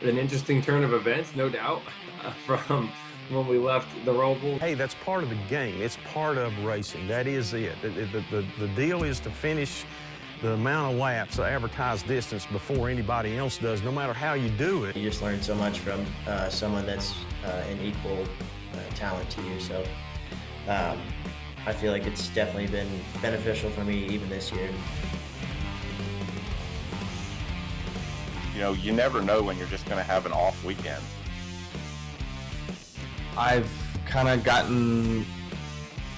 an interesting turn of events, no doubt, from when we left the Roval. Hey, that's part of the game. It's part of racing. That is it. The deal is to finish the amount of laps, the advertised distance, before anybody else does, no matter how you do it. You just learn so much from someone that's an equal talent to you. So I feel like it's definitely been beneficial for me even this year. You know, you never know when you're just going to have an off weekend. I've kind of gotten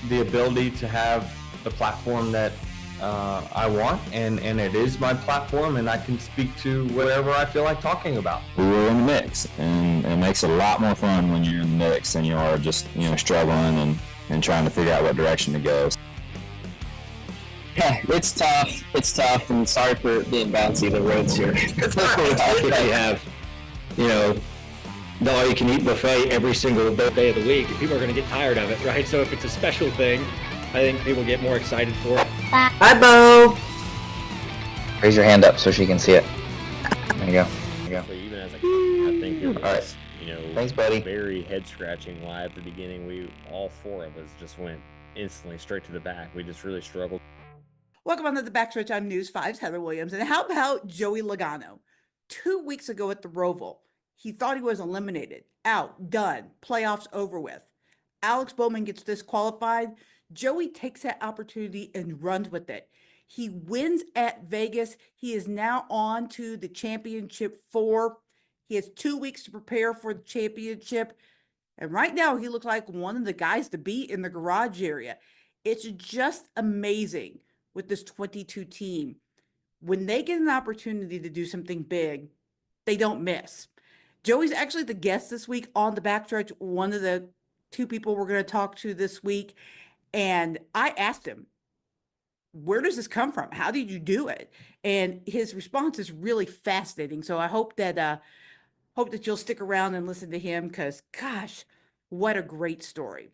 the ability to have the platform that I want, and it is my platform, and I can speak to whatever I feel like talking about. We were in the mix, and it makes it a lot more fun when you're in the mix than you are just, struggling and trying to figure out what direction to go. Yeah, it's tough, and sorry for being bouncy, the roads here. You have, the all-you-can-eat buffet every single day of the week. People are going to get tired of it, right? So if it's a special thing, I think people get more excited for it. Hi, Bo! Raise your hand up so she can see it. There you go. So even as a I think it was, all right. Thanks, buddy. Very head-scratching why at the beginning all four of us just went instantly straight to the back. We just really struggled. Welcome on to the Backstretch on News 5's Heather Williams. And how about Joey Logano? 2 weeks ago at the Roval, he thought he was eliminated, out, done, playoffs over with. Alex Bowman gets disqualified. Joey takes that opportunity and runs with it. He wins at Vegas. He is now on to the championship 4. He has 2 weeks to prepare for the championship. And right now, he looks like one of the guys to beat in the garage area. It's just amazing with this 22 team. When they get an opportunity to do something big, they don't miss. Joey's actually the guest this week on the Backstretch, one of the 2 people we're going to talk to this week. And I asked him, where does this come from? How did you do it? And his response is really fascinating. So I hope that you'll stick around and listen to him, because gosh, what a great story.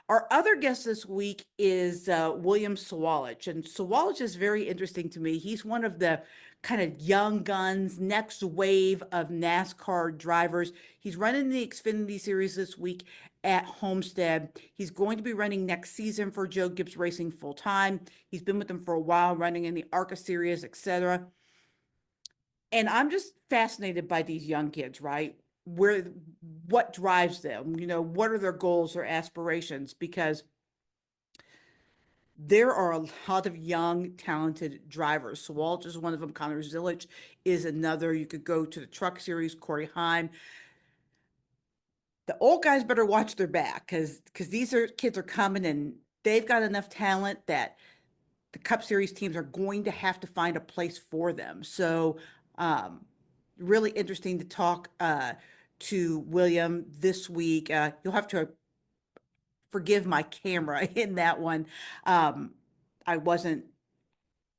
Our other guest this week is William Sawalich. And Sawalich is very interesting to me. He's one of the kind of young guns, next wave of NASCAR drivers. He's running the Xfinity Series this week at Homestead. He's going to be running next season for Joe Gibbs Racing full time. He's been with them for a while, running in the ARCA Series, etc. And I'm just fascinated by these young kids, right? What drives them? What are their goals or aspirations? Because there are a lot of young, talented drivers. Sawalich is one of them. Connor Zilic is another. You could go to the Truck Series, Corey Heim. The old guys better watch their back, because these kids are coming, and they've got enough talent that the Cup Series teams are going to have to find a place for them. So really interesting to talk to William this week. You'll have to forgive my camera in that one. I wasn't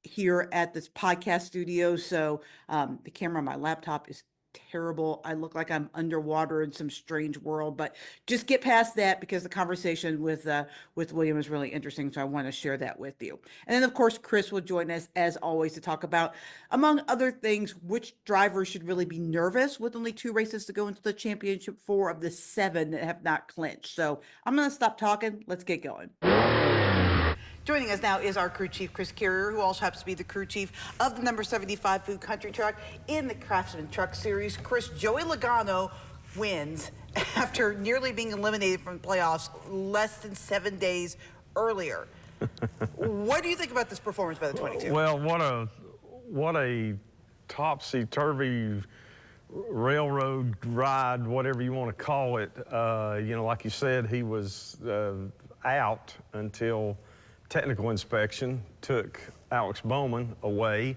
here at this podcast studio, so the camera on my laptop is terrible. I look like I'm underwater in some strange world, but just get past that, because the conversation with William is really interesting. So I want to share that with you. And then of course, Chris will join us as always to talk about, among other things, which drivers should really be nervous with only 2 races to go into the championship 4 of the 7 that have not clinched. So I'm going to stop talking. Let's get going. Joining us now is our crew chief, Chris Carrier, who also happens to be the crew chief of the number 75 Food Country Truck in the Craftsman Truck Series. Chris, Joey Logano wins after nearly being eliminated from the playoffs less than 7 days earlier. What do you think about this performance by the 22? Well, what a topsy-turvy railroad ride, whatever you want to call it. Like you said, he was out until technical inspection took Alex Bowman away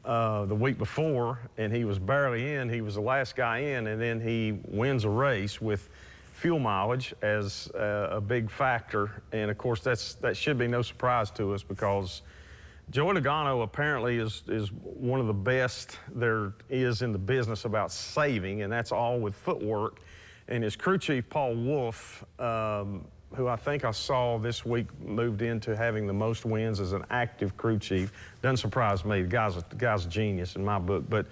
the week before, and he was barely in. He was the last guy in, and then he wins a race with fuel mileage as a big factor. And of course, that should be no surprise to us, because Joey Logano apparently is one of the best there is in the business about saving, and that's all with footwork. And his crew chief, Paul Wolf, who I think I saw this week moved into having the most wins as an active crew chief. Doesn't surprise me. The guy's a genius in my book. But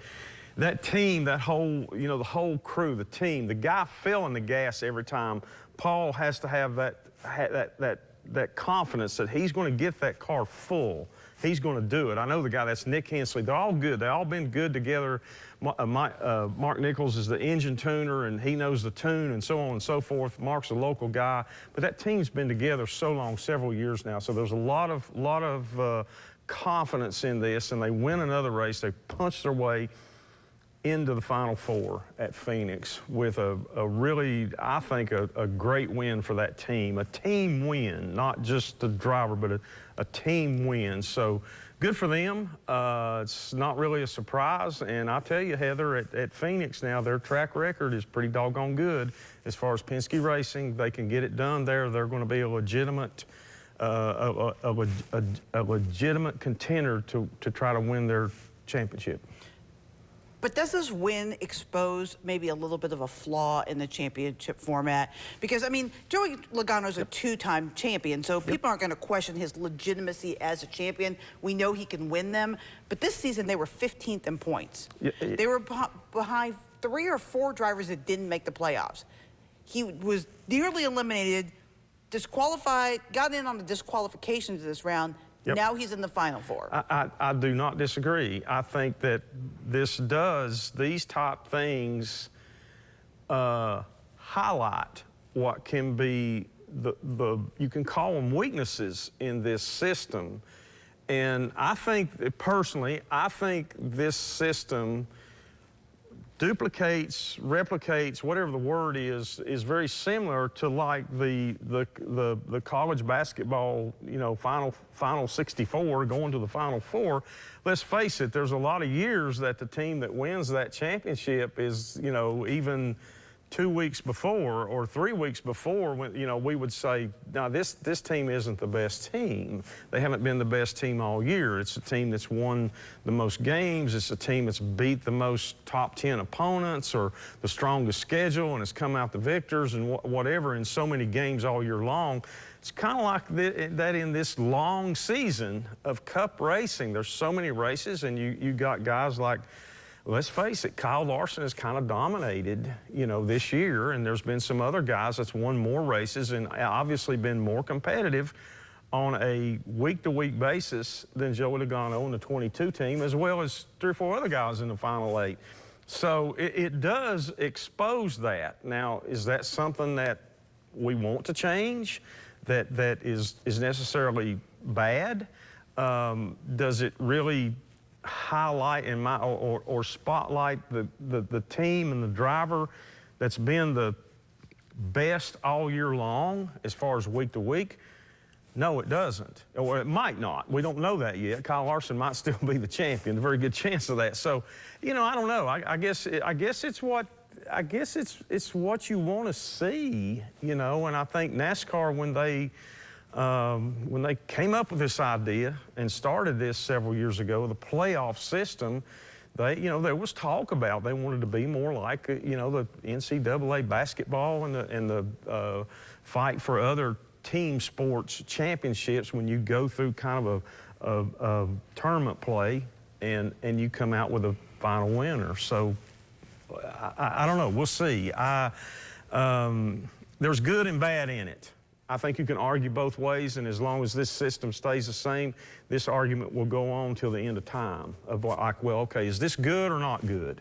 that team, that whole, the whole crew, the team, the guy filling the gas every time, Paul has to have that confidence that he's going to get that car full. He's going to do it. I know the guy, that's Nick Hensley. They're all good. They've all been good together. Mark Nichols is the engine tuner, and he knows the tune and so on and so forth. Mark's a local guy. But that team's been together so long, several years now. So there's a lot of confidence in this, and they win another race. They punch their way into the Final Four at Phoenix with a really, I think, a great win for that team. A team win, not just the driver, but a team win. So good for them. It's not really a surprise. And I tell you, Heather, at Phoenix now, their track record is pretty doggone good as far as Penske Racing. They can get it done there. They're going to be a legitimate legitimate contender to try to win their championship. But does this win expose maybe a little bit of a flaw in the championship format? Because, I mean, Joey Logano is a two-time champion, so people aren't going to question his legitimacy as a champion. We know he can win them. But this season, they were 15th in points. They were behind 3 or 4 drivers that didn't make the playoffs. He was nearly eliminated, disqualified, got in on the disqualifications of this round. Yep. Now he's in the Final Four. I do not disagree. I think that these top things highlight what can be you can call them weaknesses in this system. And I think, personally, this system duplicates, replicates, whatever the word is very similar to like the college basketball, final 64 going to the Final Four. Let's face it, there's a lot of years that the team that wins that championship is, even 2 weeks before or 3 weeks before, when, we would say, now this team isn't the best team. They haven't been the best team all year. It's a team that's won the most games. It's a team that's beat the most top 10 opponents or the strongest schedule and has come out the victors and whatever in so many games all year long. It's kind of like that in this long season of Cup racing. There's so many races, and you got guys like, let's face it, Kyle Larson has kind of dominated, this year, and there's been some other guys that's won more races and obviously been more competitive on a week-to-week basis than Joey Logano and the 22 team, as well as 3 or 4 other guys in the Final 8. So it does expose that. Now, is that something that we want to change, that is necessarily bad? Does it really highlight or spotlight the team and the driver that's been the best all year long as far as week to week? No, it doesn't, or it might not. We don't know that yet. Kyle Larson might still be the champion. A very good chance of that. So, I don't know. I guess it's what you want to see, And I think NASCAR, when they came up with this idea and started this several years ago, the playoff system, there was talk about they wanted to be more like, the NCAA basketball and the fight for other team sports championships when you go through kind of a tournament play and you come out with a final winner. So I don't know. We'll see. There's good and bad in it. I think you can argue both ways, and as long as this system stays the same, this argument will go on till the end of time of like, well, okay, is this good or not good?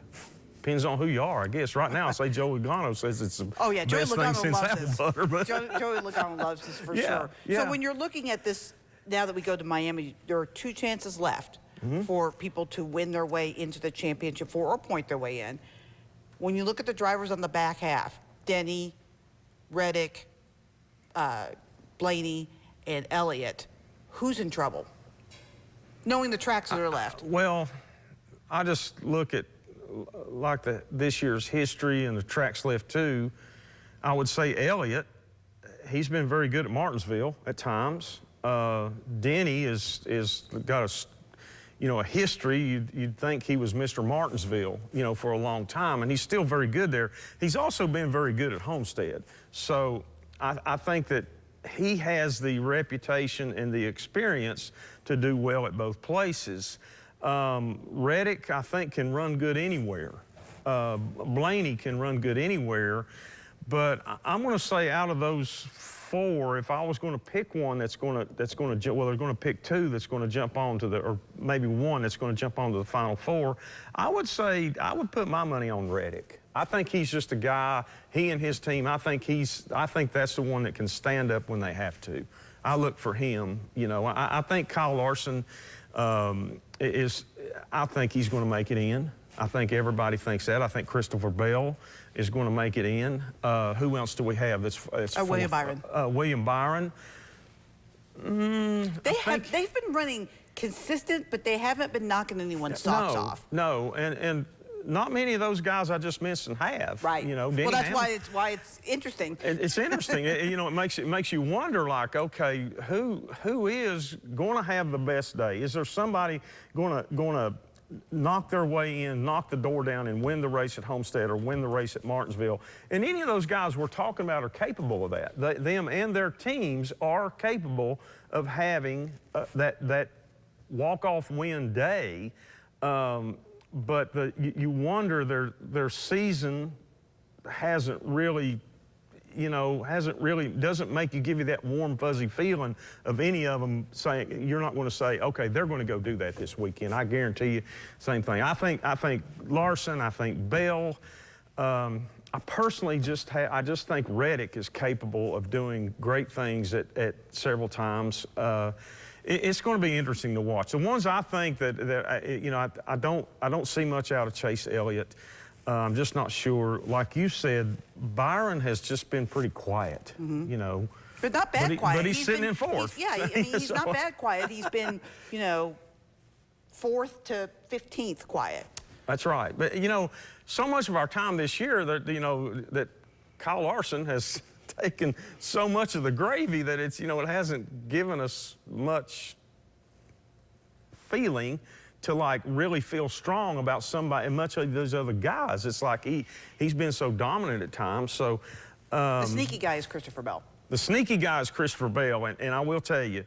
Depends on who you are, I guess. Right now, I say Joey Logano says it's the best thing since apple butter. But Joey Logano loves this for sure. Yeah. So when you're looking at this, now that we go to Miami, there are 2 chances left for people to win their way into the championship or point their way in. When you look at the drivers on the back half, Denny, Reddick, Blaney, and Elliott, who's in trouble? Knowing the tracks that are left. Well, I just look at like this year's history and the tracks left too. I would say Elliott, he's been very good at Martinsville at times. Denny is got a history. You'd think he was Mr. Martinsville, for a long time, and he's still very good there. He's also been very good at Homestead. So I think that he has the reputation and the experience to do well at both places. Reddick, I think, can run good anywhere. Blaney can run good anywhere. But I'm going to say out of those 4, if I was going to pick one well, they're going to pick 2 that's going to jump on to or maybe 1 that's going to jump onto the Final 4, I would say I would put my money on Reddick. I think he's just a guy, he and his team, I think that's the one that can stand up when they have to. I look for him, you know. I think Kyle Larson I think he's going to make it in. I think everybody thinks that. I think Christopher Bell is going to make it in. Who else do we have? That's William Byron. William Byron. They've been running consistent, but they haven't been knocking anyone's socks off. No, and not many of those guys I just mentioned have. Right. You know, well, that's why it's interesting. It's interesting. You know, it makes you wonder, like, okay, who is going to have the best day? Is there somebody going to knock their way in, knock the door down, and win the race at Homestead or win the race at Martinsville? And any of those guys we're talking about are capable of that. Them and their teams are capable of having that walk-off win day. But you wonder their season hasn't really doesn't give you that warm fuzzy feeling of any of them saying, you're not going to say, okay, they're going to go do that this weekend. I guarantee you, same thing. I think Larson, I think Bell. I personally I just think Reddick is capable of doing great things at several times. It's going to be interesting to watch. The ones I think that I don't see much out of Chase Elliott. I'm just not sure. Like you said, Byron has just been pretty quiet, you know. But not bad quiet. But he's sitting in 4th. He's not bad quiet. He's been, 4th to 15th quiet. That's right. But, so much of our time this year that Kyle Larson has taken so much of the gravy that it hasn't given us much feeling to like really feel strong about somebody, and much of those other guys. It's like he's been so dominant at times. So the sneaky guy is Christopher Bell. The sneaky guy is Christopher Bell, and I will tell you,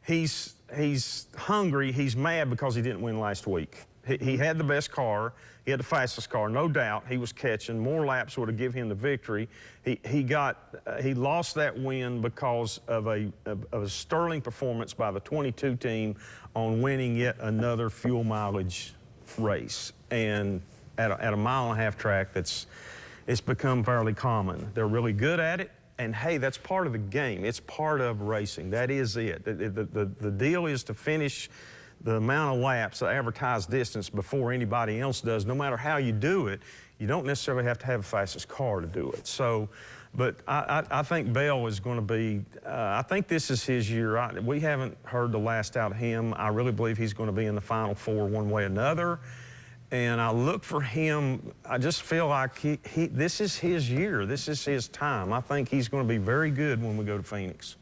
he's hungry. He's mad because he didn't win last week. He had the best car. He had the fastest car, no doubt. He was catching. More laps would have given him the victory. He lost that win because of a sterling performance by the 22 team on winning yet another fuel mileage race. And at a 1.5-mile track it's become fairly common. They're really good at it. And hey, that's part of the game. It's part of racing. That is it. The deal is to finish the amount of laps, the advertised distance, before anybody else does. No matter how you do it, you don't necessarily have to have the fastest car to do it. So, but I think Bell is going to be, I think this is his year. We haven't heard the last out of him. I really believe he's going to be in the Final 4 one way or another. And I look for him, I just feel like this is his year. This is his time. I think he's going to be very good when we go to Phoenix.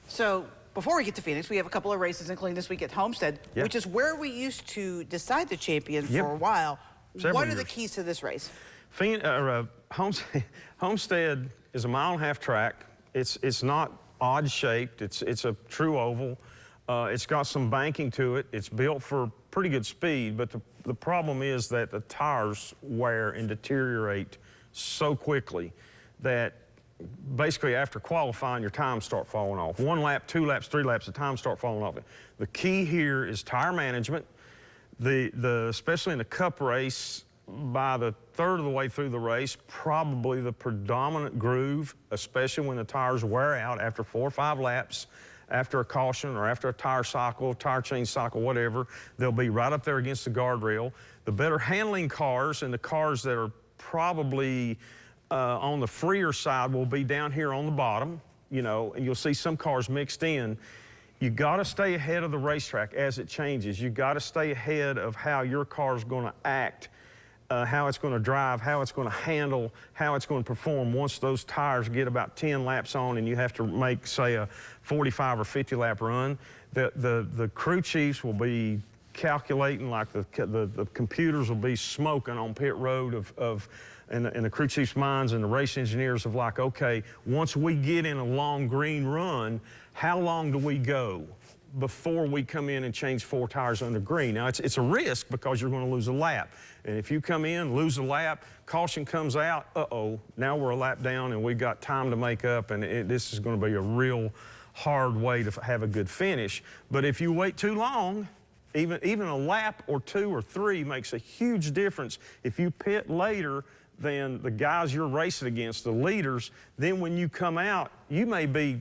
So, before we get to Phoenix, we have a couple of races, including this week at Homestead, which is where we used to decide the champion for a while. What are the keys to this race? Homestead is a 1.5-mile track. It's not odd shaped. It's a true oval. It's got some banking to it. It's built for pretty good speed, but the problem is that the tires wear and deteriorate so quickly that basically after qualifying, your times start falling off. 1 lap, 2 laps, 3 laps, the times start falling off. The key here is tire management. Especially in the Cup race, by the 1/3 of the way through the race, probably the predominant groove, especially when the tires wear out after 4 or 5 laps, after a caution or after a tire cycle, tire change cycle, whatever, they'll be right up there against the guardrail. The better handling cars and the cars that are probably on the freer side will be down here on the bottom, and you'll see some cars mixed in. You got to stay ahead of the racetrack as it changes. You got to stay ahead of how your car's going to act, how it's going to drive, how it's going to handle, how it's going to perform once those tires get about 10 laps on and you have to make, say, a 45 or 50 lap run. The crew chiefs will be calculating, like the computers will be smoking on pit road and the crew chief's minds and the race engineers of like, okay, once we get in a long green run, how long do we go? before we come in and change 4 tires under green. Now, it's a risk because you're going to lose a lap. And if you come in, lose a lap, caution comes out, now we're a lap down and we've got time to make up, and this is going to be a real hard way to have a good finish. But if you wait too long, even a lap or 2 or 3 makes a huge difference. If you pit later than the guys you're racing against, the leaders, then when you come out, you may be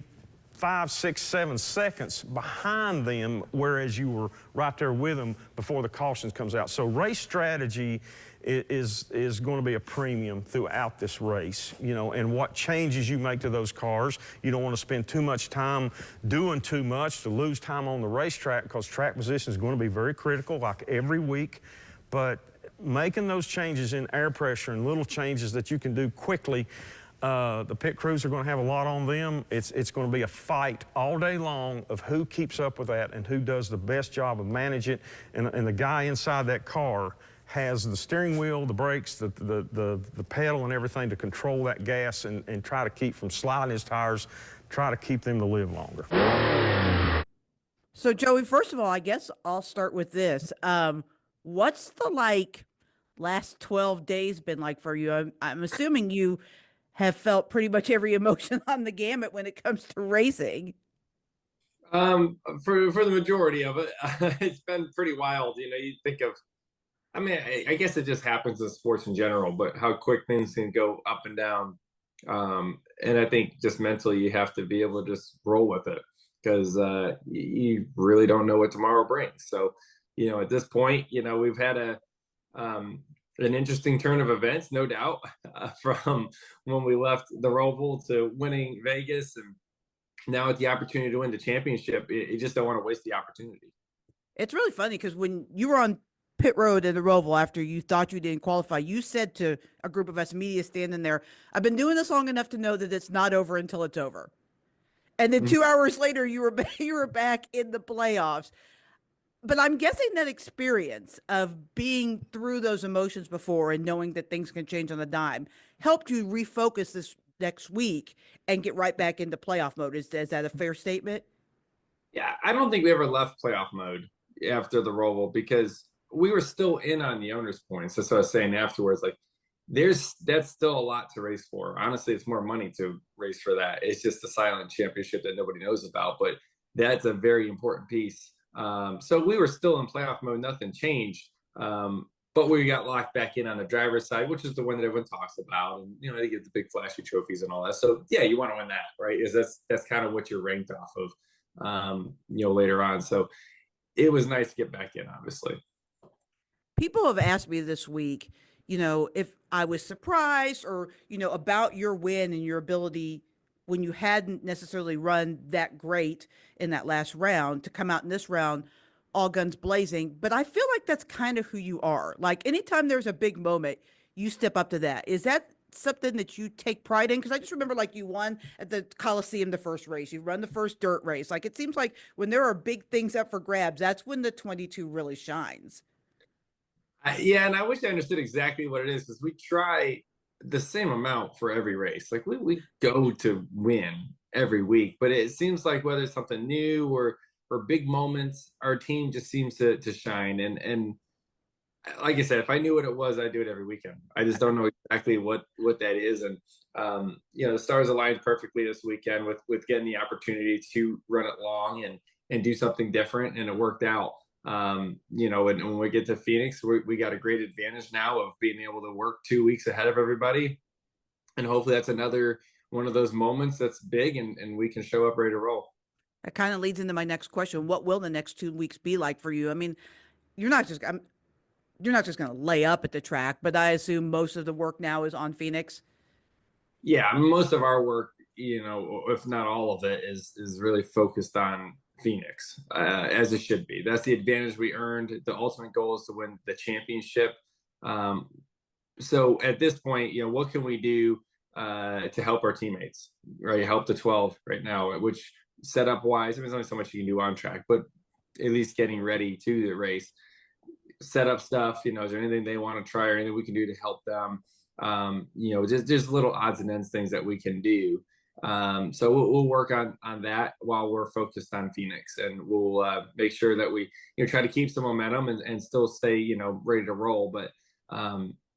5, 6, 7 seconds behind them, whereas you were right there with them before the cautions comes out. So race strategy is going to be a premium throughout this race, you know, and what changes you make to those cars. You don't want to spend too much time doing too much to lose time on the racetrack, because track position is going to be very critical, like every week. But making those changes in air pressure and little changes that you can do quickly, the pit crews are going to have a lot on them. It's going to be a fight all day long of who keeps up with that and who does the best job of managing it. And the guy inside that car has the steering wheel, the brakes, the pedal and everything to control that gas and try to keep from sliding his tires, try to keep them to live longer. So Joey, first of all, I guess I'll start with this. What's the last 12 days been like for you? I'm assuming you have felt pretty much every emotion on the gamut when it comes to racing. For the majority of it, it's been pretty wild. You know, you think of, I mean, I guess it just happens in sports in general, but how quick things can go up and down. And I think just mentally you have to be able to just roll with it, because you really don't know what tomorrow brings. So, you know, at this point, you know, we've had an interesting turn of events, no doubt, from when we left the Roval to winning Vegas, and now with the opportunity to win the championship, you just don't want to waste the opportunity. It's really funny because when you were on pit road in the Roval after you thought you didn't qualify, you said to a group of us media standing there, "I've been doing this long enough to know that it's not over until it's over." And then 2 hours later, you were back in the playoffs. But I'm guessing that experience of being through those emotions before and knowing that things can change on a dime helped you refocus this next week and get right back into playoff mode. Is that a fair statement? Yeah, I don't think we ever left playoff mode after the Roval, because we were still in on the owner's points. That's what I was saying afterwards. Like, that's still a lot to race for. Honestly, it's more money to race for that. It's just a silent championship that nobody knows about, but that's a very important piece. So we were still in playoff mode, nothing changed. But we got locked back in on the driver's side, which is the one that everyone talks about. And, you know, they get the big flashy trophies and all that. So yeah, you want to win that, right? That's kind of what you're ranked off of, you know, later on. So it was nice to get back in, obviously. People have asked me this week, you know, if I was surprised or, you know, about your win and your ability when you hadn't necessarily run that great in that last round to come out in this round all guns blazing. But I feel like that's kind of who you are. Like, anytime there's a big moment, you step up to that. Is that something that you take pride in? Because I just remember, like, you won at the Coliseum the first race, you run the first dirt race. Like, it seems like when there are big things up for grabs, that's when the 22 really shines. Yeah, and I wish I understood exactly what it is, because we try the same amount for every race. Like, we go to win every week, but it seems like whether it's something new or big moments, our team just seems to shine. And like I said, if I knew what it was, I'd do it every weekend. I just don't know exactly what that is. And you know, the stars aligned perfectly this weekend with getting the opportunity to run it long and do something different, and it worked out. You know, and when we get to Phoenix, we got a great advantage now of being able to work 2 weeks ahead of everybody. And hopefully that's another one of those moments that's big, and we can show up ready to roll. That kind of leads into my next question. What will the next 2 weeks be like for you? I mean, you're not just going to lay up at the track, but I assume most of the work now is on Phoenix. Yeah, most of our work, you know, if not all of it, is really focused on Phoenix, as it should be. That's the advantage we earned. The ultimate goal is to win the championship. So at this point, you know, what can we do to help our teammates, right? Help the 12 right now, which setup wise, I mean, there's only so much you can do on track, but at least getting ready to the race, setup stuff, you know, is there anything they want to try or anything we can do to help them? You know, just little odds and ends things that we can do. So we'll work on that while we're focused on Phoenix, and we'll make sure that we try to keep some momentum and still stay ready to roll. But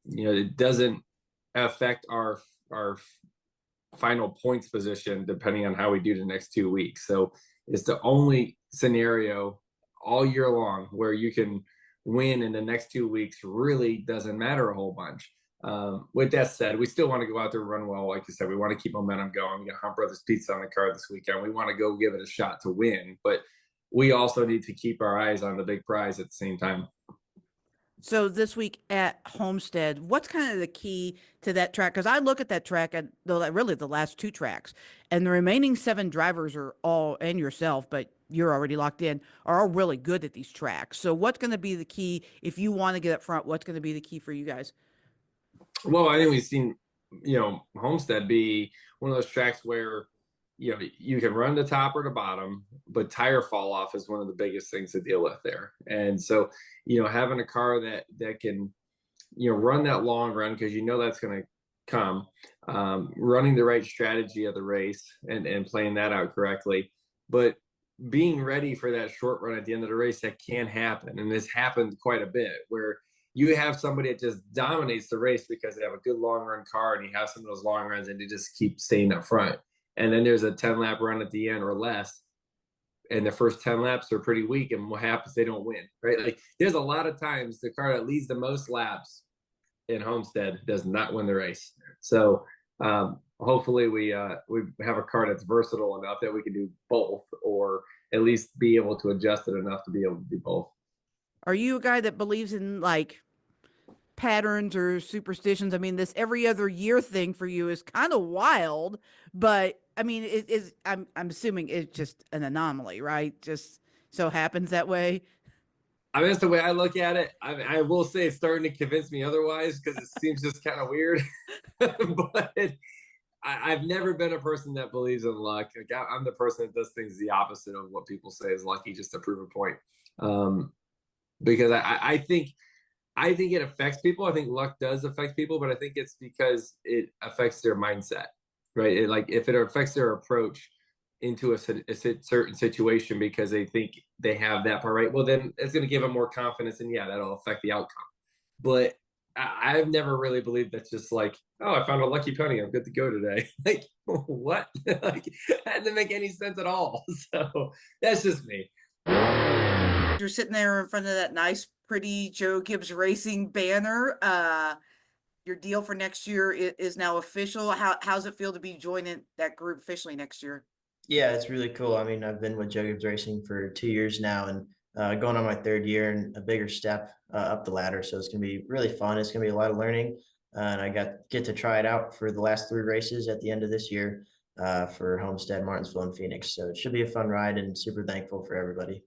it doesn't affect our final points position depending on how we do the next 2 weeks. So it's the only scenario all year long where you can win in the next 2 weeks. Really doesn't matter a whole bunch. With that said, we still want to go out there and run well. Like you said, we want to keep momentum going. We got Hunt Brothers Pizza on the card this weekend. We want to go give it a shot to win, but we also need to keep our eyes on the big prize at the same time. So this week at Homestead, what's kind of the key to that track? Because I look at that track and really the last two tracks, and the remaining 7 drivers are all, and yourself, but you're already locked in, are all really good at these tracks. So what's going to be the key if you want to get up front? What's going to be the key for you guys? Well, I think we've seen, Homestead be one of those tracks where, you can run the top or the bottom, but tire fall off is one of the biggest things to deal with there. And so, having a car that can, run that long run, because that's going to come, running the right strategy of the race and playing that out correctly, but being ready for that short run at the end of the race that can happen. And this happened quite a bit where you have somebody that just dominates the race because they have a good long run car, and you have some of those long runs and they just keep staying up front. And then there's a 10-lap run at the end or less, and the first 10 laps are pretty weak, and what happens? They don't win, right? Like, there's a lot of times the car that leads the most laps in Homestead does not win the race. So hopefully we have a car that's versatile enough that we can do both, or at least be able to adjust it enough to be able to do both. Are you a guy that believes in like patterns or superstitions? I mean, this every other year thing for you is kind of wild, but I mean, it is. I'm assuming it's just an anomaly, right? Just so happens that way. I mean, that's the way I look at it. I will say it's starting to convince me otherwise, because it seems just kind of weird. But I've never been a person that believes in luck. Like, I'm the person that does things the opposite of what people say is lucky, just to prove a point. Because I think it affects people. I think luck does affect people, but I think it's because it affects their mindset, right? If it affects their approach into a certain situation because they think they have that part right, well, then it's going to give them more confidence, and that'll affect the outcome. But I've never really believed that's just like, oh, I found a lucky penny, I'm good to go today. Like, what? Like, that didn't make any sense at all. So that's just me. You're sitting there in front of that nice, pretty Joe Gibbs Racing banner. Your deal for next year is now official. How's it feel to be joining that group officially next year? Yeah, it's really cool. I mean, I've been with Joe Gibbs Racing for 2 years now, and going on my 3rd year and a bigger step up the ladder. So it's going to be really fun. It's going to be a lot of learning. And I get to try it out for the last 3 races at the end of this year for Homestead, Martinsville, and Phoenix. So it should be a fun ride, and super thankful for everybody.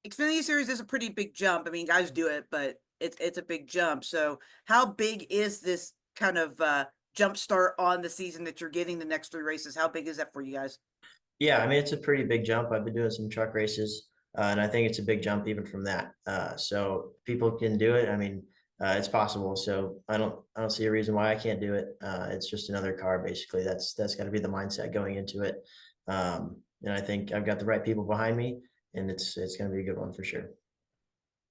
Xfinity Series is a pretty big jump. I mean, guys do it, but it's a big jump. So how big is this kind of jump start on the season that you're getting the next 3 races? How big is that for you guys? Yeah, I mean, it's a pretty big jump. I've been doing some truck races, and I think it's a big jump even from that. So people can do it. I mean, it's possible. So I don't see a reason why I can't do it. It's just another car, basically. That's got to be the mindset going into it. And I think I've got the right people behind me, and it's going to be a good one for sure.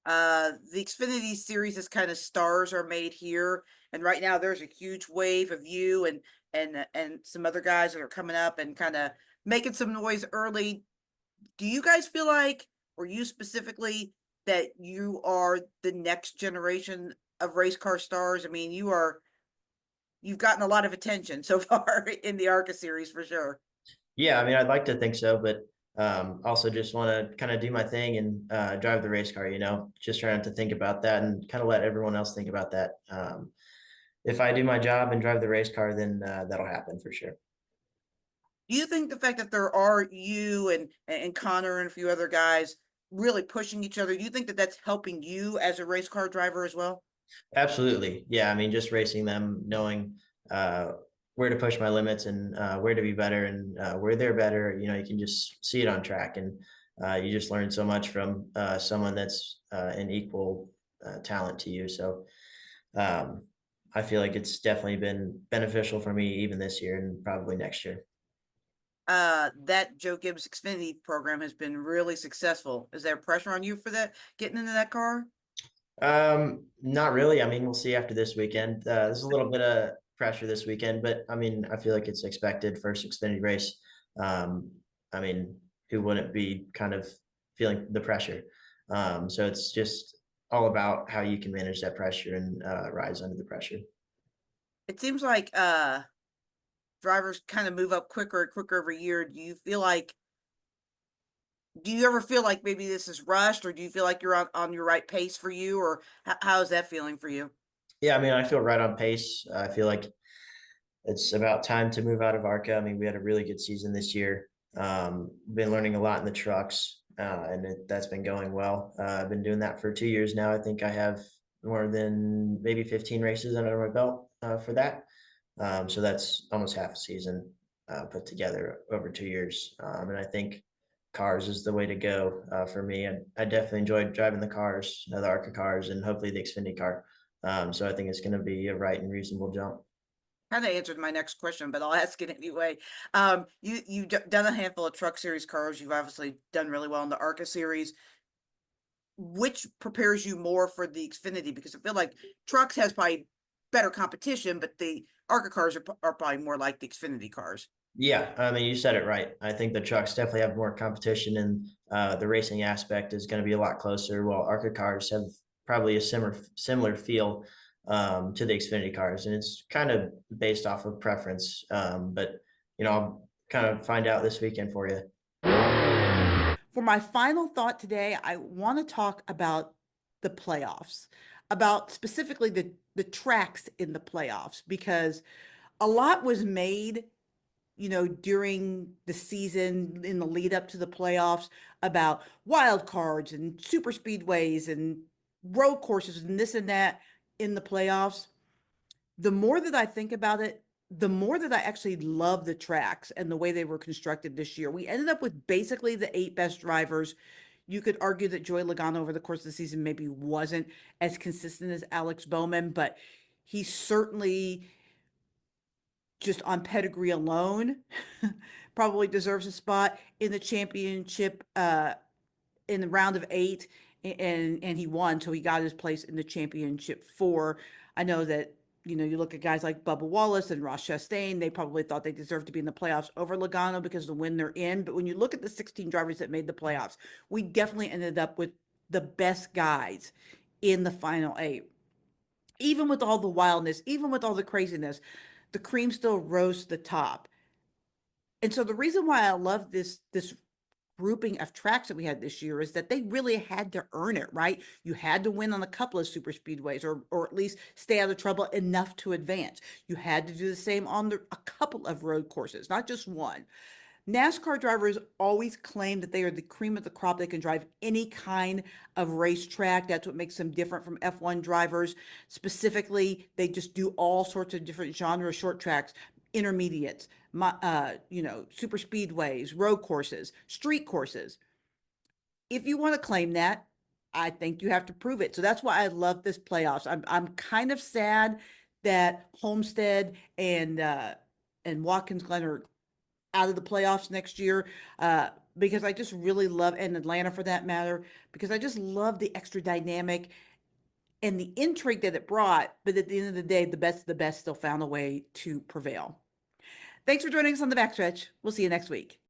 The Xfinity Series is kind of stars are made here, and right now there's a huge wave of you and some other guys that are coming up and kind of making some noise early. Do you guys feel like, or you specifically, that you are the next generation of race car stars? I mean, you've gotten a lot of attention so far in the ARCA series for sure. Yeah, I mean, I'd like to think so, but also just want to kind of do my thing and drive the race car, just trying to think about that and kind of let everyone else think about that. If I do my job and drive the race car, then that'll happen for sure. Do you think the fact that there are you and Connor and a few other guys really pushing each other, do you think that that's helping you as a race car driver as well? Absolutely. Yeah. I mean, just racing them, knowing where to push my limits and where to be better and where they're better, you can just see it on track, and you just learn so much from someone that's an equal talent to you. So I feel like it's definitely been beneficial for me even this year and probably next year. That Joe Gibbs Xfinity program has been really successful. Is there pressure on you for that, getting into that car? Not really. I mean, we'll see after this weekend. There's a little bit of pressure this weekend, but I mean, I feel like it's expected first Xfinity race. Um, I mean, who wouldn't be kind of feeling the pressure? So it's just all about how you can manage that pressure and rise under the pressure. It seems like drivers kind of move up quicker and quicker every year. Do you ever feel like maybe this is rushed, or do you feel like you're on your right pace for you, or how is that feeling for you? Yeah, I mean, I feel right on pace. I feel like it's about time to move out of ARCA. I mean, we had a really good season this year. Been learning a lot in the trucks, and that's been going well. I've been doing that for 2 years now. I think I have more than maybe 15 races under my belt for that. So that's almost half a season put together over 2 years. And I think cars is the way to go for me. I definitely enjoyed driving the cars, the ARCA cars, and hopefully the Xfinity car. So I think it's going to be a right and reasonable jump. Kind of answered my next question, but I'll ask it anyway. You've done a handful of Truck Series cars. You've obviously done really well in the ARCA series. Which prepares you more for the Xfinity? Because I feel like Trucks has probably better competition, but the ARCA cars are probably more like the Xfinity cars. Yeah, I mean, you said it right. I think the trucks definitely have more competition, and the racing aspect is going to be a lot closer. While ARCA cars have probably a similar feel to the Xfinity cars, and it's kind of based off of preference. But I'll kind of find out this weekend for you. For my final thought today, I want to talk about the playoffs, about specifically the tracks in the playoffs, because a lot was made, during the season in the lead up to the playoffs about wild cards and super speedways and road courses and this and that in the playoffs. The more that I think about it, the more that I actually love the tracks and the way they were constructed this year. We ended up with basically the 8 best drivers. You could argue that Joey Logano over the course of the season maybe wasn't as consistent as Alex Bowman, but he certainly, just on pedigree alone, probably deserves a spot in the championship in the round of 8, and he won, so he got his place in the championship 4. I know that you look at guys like Bubba Wallace and Ross Chastain, they probably thought they deserved to be in the playoffs over Logano because of the win they're in. But when you look at the 16 drivers that made the playoffs, we definitely ended up with the best guys in the final 8. Even with all the wildness, even with all the craziness, the cream still rose to the top. And so the reason why I love this grouping of tracks that we had this year is that they really had to earn it, right? You had to win on a couple of super speedways, or at least stay out of trouble enough to advance. You had to do the same on a couple of road courses, not just one. NASCAR drivers always claim that they are the cream of the crop. They can drive any kind of racetrack. That's what makes them different from F1 drivers. Specifically, they just do all sorts of different genres, short tracks, intermediates, super speedways, road courses, street courses. If you want to claim that, I think you have to prove it. So that's why I love this playoffs. I'm kind of sad that Homestead and Watkins Glen are out of the playoffs next year, because I just really love, and Atlanta for that matter, because I just love the extra dynamic and the intrigue that it brought. But at the end of the day, the best of the best still found a way to prevail. Thanks for joining us on the Backstretch. We'll see you next week.